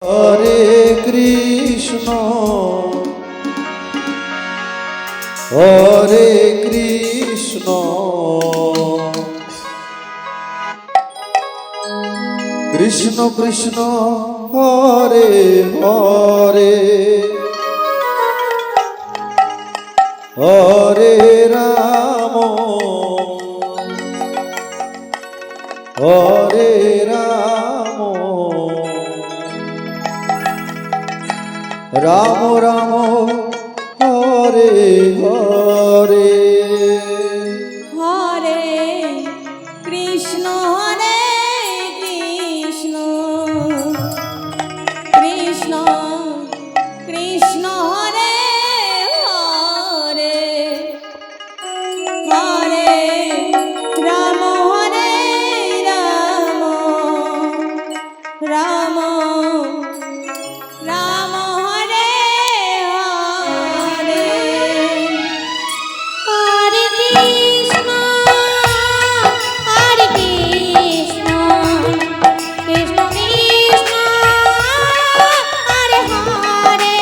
হরে Krishna হরে Krishna Krishna Krishna Hare Hare Hare Ram হরে Ram Ram Ram Hare Hare Hare Krishna Krishna Krishna Hare Hare Hare Ram Ram Ram Hare Hare Hare Krishna Krishna Krishna Hare Hare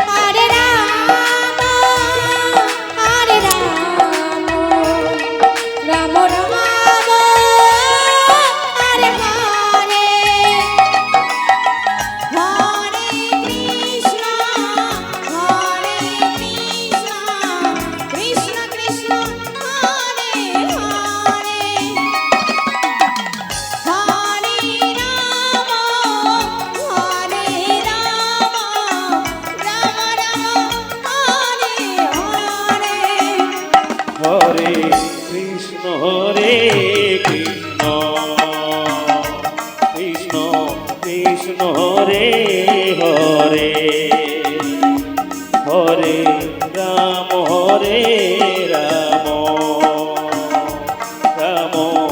Hare Ram Ram Ram Hare Hare Hare Krishna Krishna Krishna Hare Hare Hare Ram Ram Hare Hare Hare Krishna Krishna Krishna Krishna Hare Hare Hare Ram Ram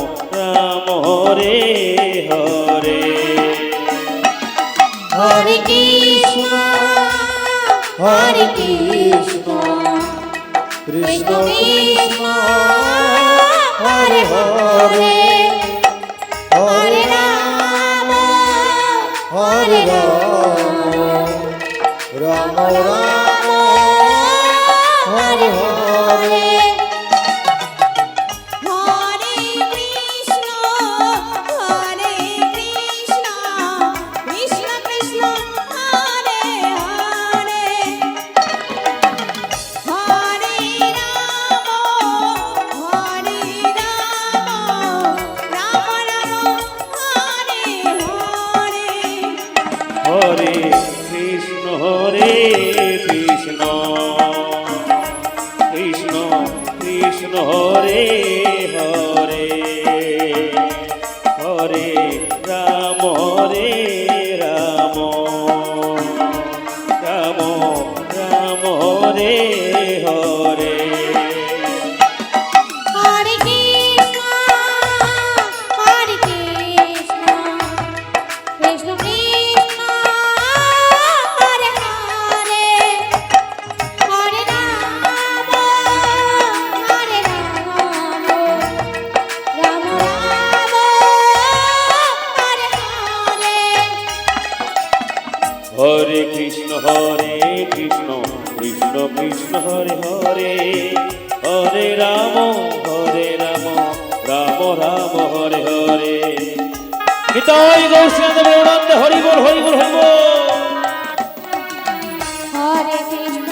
Ram Hare Hare Hare Krishna Krishna Krishna Hare Hare Hare Ram Ram Ram Hare Hare Hare Krishna Krishna Krishna Hare Hare Hare Ram Ram Hare Hare Hare Krishna Krishna Krishna Krishna Hare Hare Hare Ram Ram Ram Hare Hare Hare Krishna Krishna Krishna Hare Hare Hare Ram Ram Hare Hare Hare Krishna Krishna Krishna Hare Hare Hare Ram Ram Hare Hare Nitai Gourchandra Gauranga Hari বল Hari বল Hari বল। হরে Krishna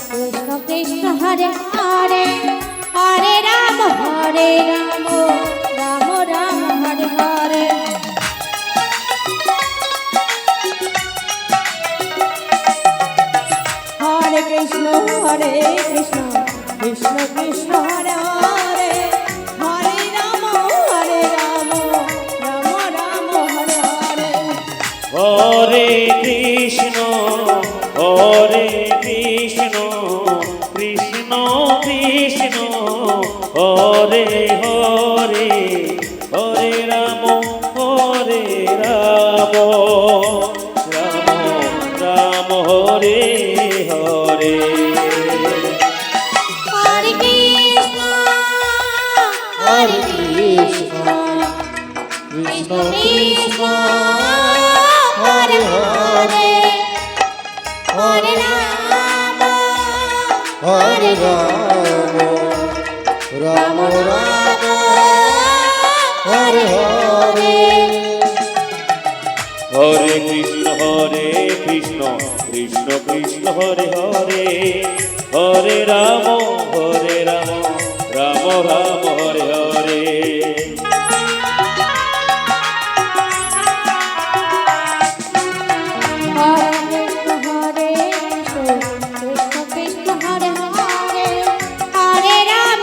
Krishna Krishna Hare Hare Hare Ram Ram Hare Hare Hare Krishna Krishna Krishna Hare Hare Hare Ram Ram Hare Hare Hare Krishna Krishna Krishna Hare Hare Hare Ram Ram Hare Hare Hare Krishna Krishna Krishna হরে Ram Ram Ram Hare Hare Hare Krishna Krishna Krishna Hare Hare Hare Ram Ram Ram Hare Hare Hare Krishna Krishna Krishna Hare Hare Hare Ram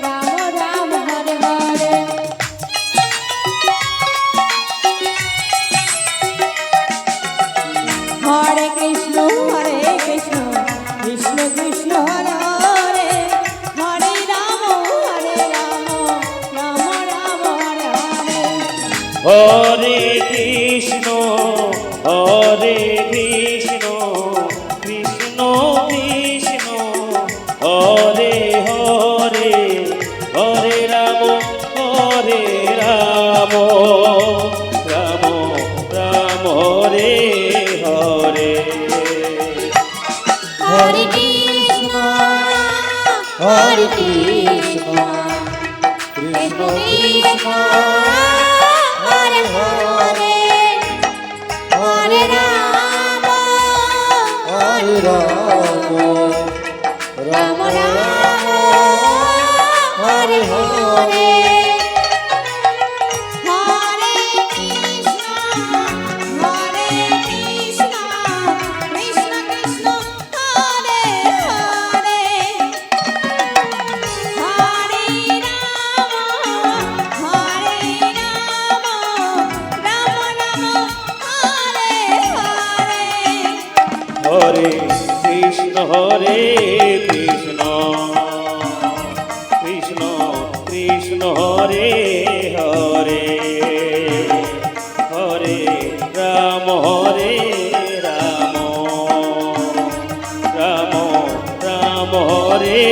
Ram Ram Hare Hare Hare Krishna Krishna Krishna Hare Hare Hare Ram Ram Ram Hare Hare Hare Krishna Krishna Krishna Hare Hare Hare Ram Ram Ram Hare Hare Hare Krishna Krishna Krishna Hare Hare Hare Ram হরে Ram Ram Ram Hare Hare Hare Krishna Krishna Krishna Hare Hare Hare Ram Ram Ram Hare Hare Hare Krishna Krishna Krishna Hare Hare Hare Ram Ram Ram Hare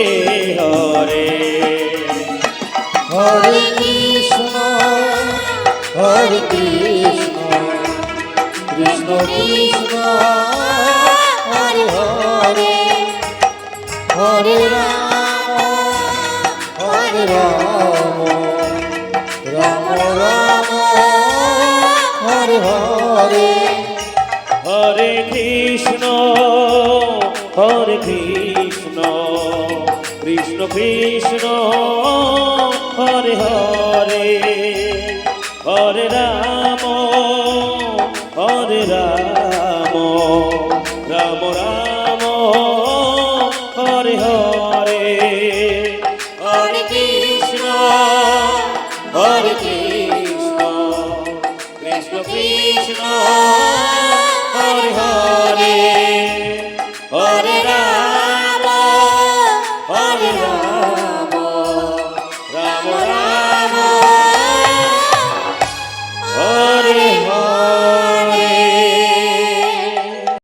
Hare Hare Krishna Krishna Krishna Hare Hare Hare Ram Ram Ram Hare Hare Hare Krishna Krishna Krishna Hare Hare Hare Ram Ram Ram Hare Hare